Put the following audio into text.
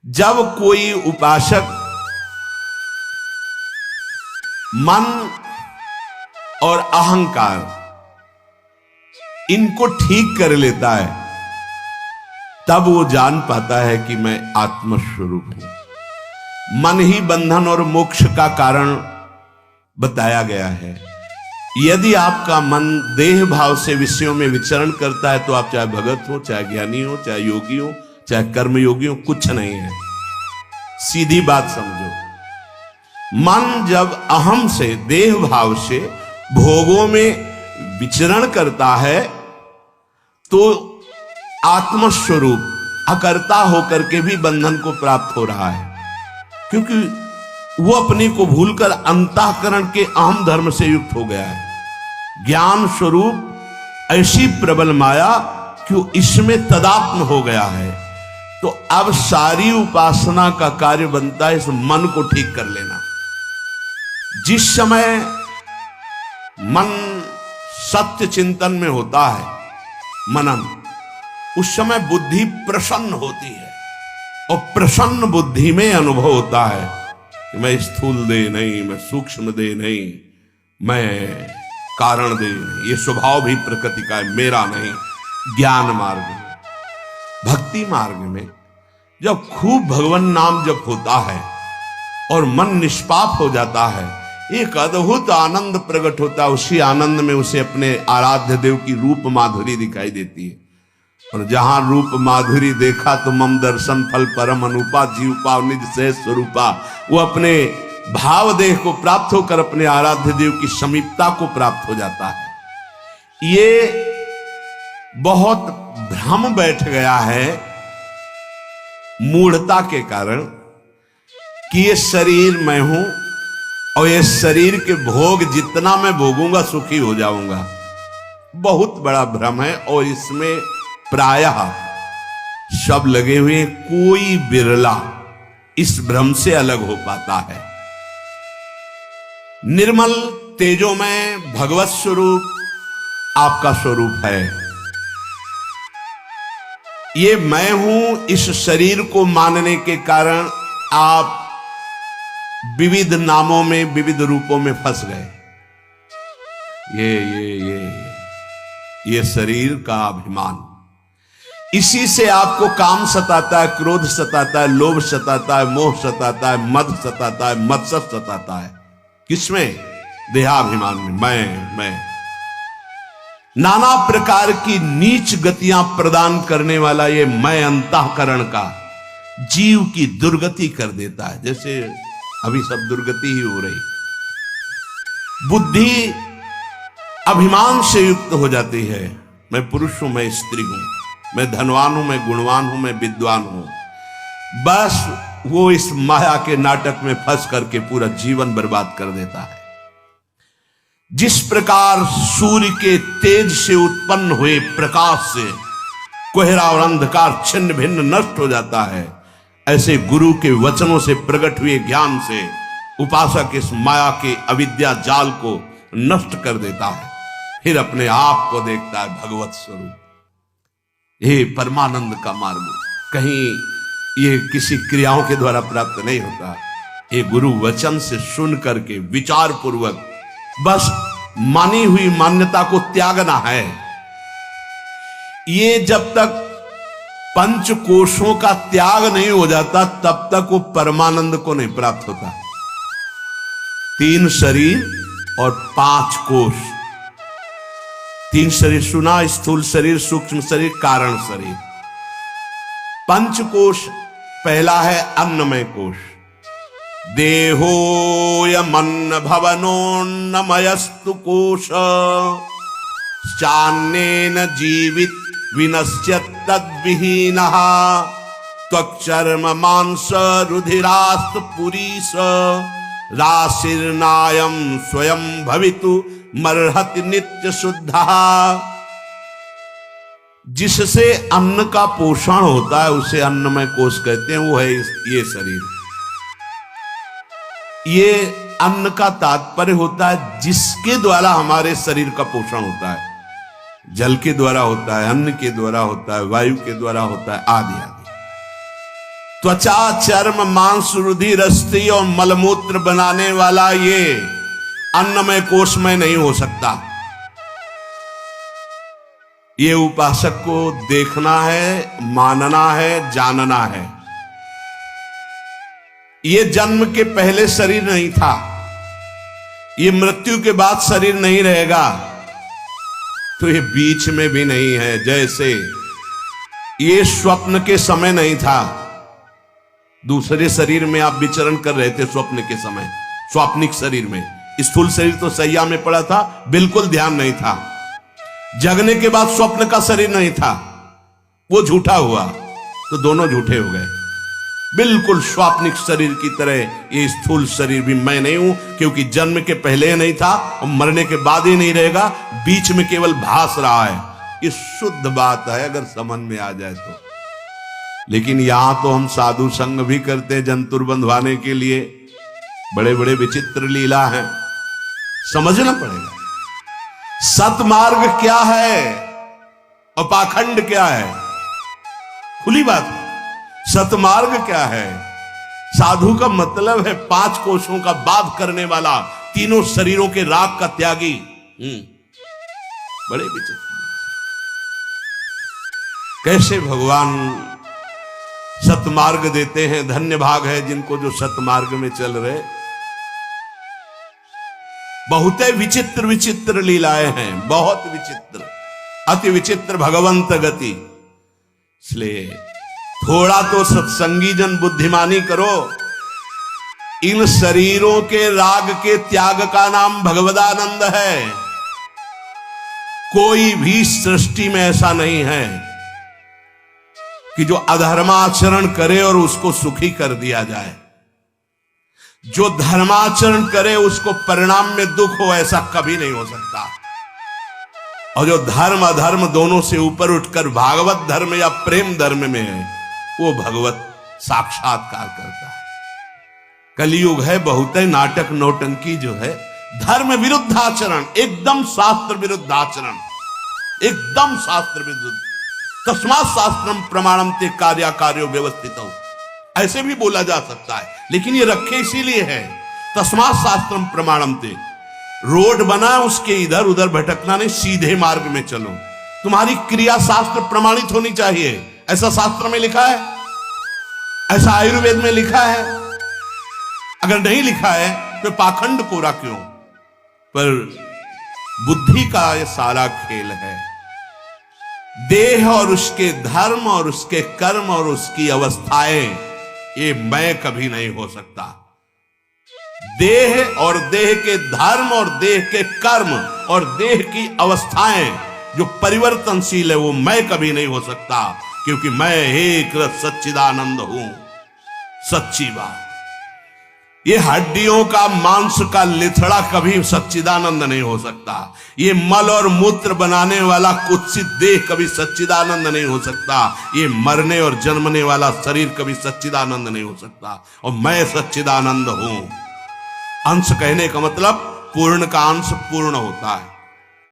जब कोई उपासक मन और अहंकार इनको ठीक कर लेता है, तब वो जान पाता है कि मैं आत्मस्वरूप हूं। मन ही बंधन और मोक्ष का कारण बताया गया है। यदि आपका मन देह भाव से विषयों में विचरण करता है तो आप चाहे भगत हो, चाहे ज्ञानी हो, चाहे योगी हो, चाहे कर्मयोगी हो, कुछ नहीं है। सीधी बात समझो, मन जब अहम से, देह भाव से भोगों में विचरण करता है तो आत्मस्वरूप अकर्ता होकर के भी बंधन को प्राप्त हो रहा है, क्योंकि वो अपने को भूलकर अंतःकरण के अहम धर्म से युक्त हो गया है। ज्ञान स्वरूप ऐसी प्रबल माया कि इसमें तदात्म हो गया है। तो अब सारी उपासना का कार्य बनता है इस मन को ठीक कर लेना। जिस समय मन सत्य चिंतन में होता है, मनन, उस समय बुद्धि प्रसन्न होती है, और प्रसन्न बुद्धि में अनुभव होता है कि मैं स्थूल देह नहीं, मैं सूक्ष्म देह नहीं, मैं कारण देह नहीं, ये स्वभाव भी प्रकृति का है, मेरा नहीं। ज्ञान मार्ग में, भक्ति मार्ग में जब खूब भगवान नाम जप होता है और मन निष्पाप हो जाता है, एक अद्भुत आनंद प्रकट होता है। उसी आनंद में उसे अपने आराध्य देव की रूप माधुरी दिखाई देती है। और जहां रूप माधुरी देखा तो मम दर्शन फल परम अनुपा, जीव पाव निज से स्वरूपा। वो अपने भाव देह को प्राप्त होकर अपने आराध्य देव की समीपता को प्राप्त हो जाता है। ये बहुत भ्रम बैठ गया है मूढ़ता के कारण कि ये शरीर मैं हूं और ये शरीर के भोग जितना मैं भोगूंगा सुखी हो जाऊंगा। बहुत बड़ा भ्रम है और इसमें प्रायः सब लगे हुए, कोई बिरला इस भ्रम से अलग हो पाता है। निर्मल तेजोमय भगवत स्वरूप आपका स्वरूप है। ये मैं हूं इस शरीर को मानने के कारण आप विविध नामों में, विविध रूपों में फंस गए। ये शरीर का अभिमान, इसी से आपको काम सताता है, क्रोध सताता है, लोभ सताता है, मोह सताता है, मद सताता है, मत्सर सताता है। किसमें? देहाभिमान में। मैं नाना प्रकार की नीच गतियां प्रदान करने वाला ये मैं अंतःकरण का जीव की दुर्गति कर देता है। जैसे अभी सब दुर्गति ही हो रही, बुद्धि अभिमान से युक्त हो जाती है। मैं पुरुष हूं, मैं स्त्री हूं, मैं धनवान हूं, मैं गुणवान हूं, मैं विद्वान हूं। बस वो इस माया के नाटक में फंस करके पूरा जीवन बर्बाद कर देता है। जिस प्रकार सूर्य के तेज से उत्पन्न हुए प्रकाश से कोहरा और अंधकार छिन्न भिन्न नष्ट हो जाता है, ऐसे गुरु के वचनों से प्रकट हुए ज्ञान से उपासक इस माया के अविद्या जाल को नष्ट कर देता है। फिर अपने आप को देखता है भगवत स्वरूप। ये परमानंद का मार्ग कहीं ये किसी क्रियाओं के द्वारा प्राप्त नहीं होता। ये गुरु वचन से सुन करके विचार पूर्वक बस मानी हुई मान्यता को त्यागना है। ये जब तक पंच कोशों का त्याग नहीं हो जाता तब तक वो परमानंद को नहीं प्राप्त होता। 3 शरीर और 5 कोश। 3 शरीर सुना, स्थूल शरीर, सूक्ष्म शरीर, कारण शरीर। पंचकोश पहला है अन्नमय कोश। देहोयमन्न भवनोन्नमयस्तु कोश चान्नेन जीवित विनश्यत् तद्विहीनः त्वक्चर्म मांस रुधिरास्तु पुरीश राशिर्नायं स्वयं भवितु मर्हति नित्य शुद्धः। जिससे अन्न का पोषण होता है उसे अन्नमय कोश कहते हैं। वो है ये शरीर। ये अन्न का तात्पर्य होता है जिसके द्वारा हमारे शरीर का पोषण होता है। जल के द्वारा होता है, अन्न के द्वारा होता है, वायु के द्वारा होता है, आदि आदि। त्वचा, चर्म, मांस, रुधिर, अस्थि और मलमूत्र बनाने वाला ये अन्नमय कोशमय नहीं हो सकता। ये उपासक को देखना है, मानना है, जानना है। ये जन्म के पहले शरीर नहीं था, ये मृत्यु के बाद शरीर नहीं रहेगा, तो ये बीच में भी नहीं है। जैसे ये स्वप्न के समय नहीं था, दूसरे शरीर में आप विचरण कर रहे थे स्वप्न के समय, स्वाप्निक शरीर में। स्थूल शरीर तो सैया में पड़ा था, बिल्कुल ध्यान नहीं था। जगने के बाद स्वप्न का शरीर नहीं था, वो झूठा हुआ, तो दोनों झूठे हो गए। बिल्कुल स्वाप्निक शरीर की तरह ये स्थूल शरीर भी मैं नहीं हूं, क्योंकि जन्म के पहले नहीं था और मरने के बाद ही नहीं रहेगा, बीच में केवल भास रहा है। ये शुद्ध बात है अगर समझ में आ जाए तो। लेकिन यहां तो हम साधु संग भी करते हैं जंतुर बंधवाने के लिए, बड़े बड़े विचित्र लीला हैं, समझना पड़ेगा। सतमार्ग क्या है और पाखंड क्या है, खुली बात है। सतमार्ग क्या है? साधु का मतलब है 5 कोशों का बाध करने वाला, तीनों शरीरों के राग का त्यागी। बड़े विचित्र कैसे भगवान सतमार्ग देते हैं। धन्य भाग है जिनको जो सतमार्ग में चल रहे। बहुत विचित्र विचित्र लीलाएं हैं, बहुत विचित्र, अति विचित्र भगवंत गति। इसलिए थोड़ा तो सत्संगी जन बुद्धिमानी करो। इन शरीरों के राग के त्याग का नाम भगवदानंद है। कोई भी सृष्टि में ऐसा नहीं है कि जो अधर्माचरण करे और उसको सुखी कर दिया जाए। जो धर्माचरण करे उसको परिणाम में दुख हो, ऐसा कभी नहीं हो सकता। और जो धर्म अधर्म दोनों से ऊपर उठकर भागवत धर्म या प्रेम धर्म में है, वो भगवत साक्षात्कार करता है। कलयुग है, बहुत है नाटक नौटंकी जो है, धर्म विरुद्ध आचरण, एकदम शास्त्र विरुद्ध आचरण, एकदम शास्त्र विरुद्ध। तस्मात् शास्त्रम प्रमाणम ते कार्या कार्यो व्यवस्थितौ, ऐसे भी बोला जा सकता है, लेकिन ये रखे इसीलिए है तस्मात् शास्त्रम प्रमाणम ते। रोड बना उसके इधर उधर भटकना नहीं, सीधे मार्ग में चलो। तुम्हारी क्रिया शास्त्र प्रमाणित होनी चाहिए। ऐसा शास्त्र में लिखा है, ऐसा आयुर्वेद में लिखा है। अगर नहीं लिखा है तो पाखंड कोरा क्यों? पर बुद्धि का यह सारा खेल है। देह और उसके धर्म और उसके कर्म और उसकी अवस्थाएं, ये मैं कभी नहीं हो सकता। देह और देह के धर्म और देह के कर्म और देह की अवस्थाएं जो परिवर्तनशील है, वो मैं कभी नहीं हो सकता, क्योंकि मैं एक रस सच्चिदानंद हूं। सच्ची बात, ये हड्डियों का मांस का लिथड़ा कभी सच्चिदानंद नहीं हो सकता। ये मल और मूत्र बनाने वाला कुत्सित देह कभी सच्चिदानंद नहीं हो सकता। ये मरने और जन्मने वाला शरीर कभी सच्चिदानंद नहीं हो सकता। और मैं सच्चिदानंद हूं। अंश कहने का मतलब पूर्ण का अंश पूर्ण होता है।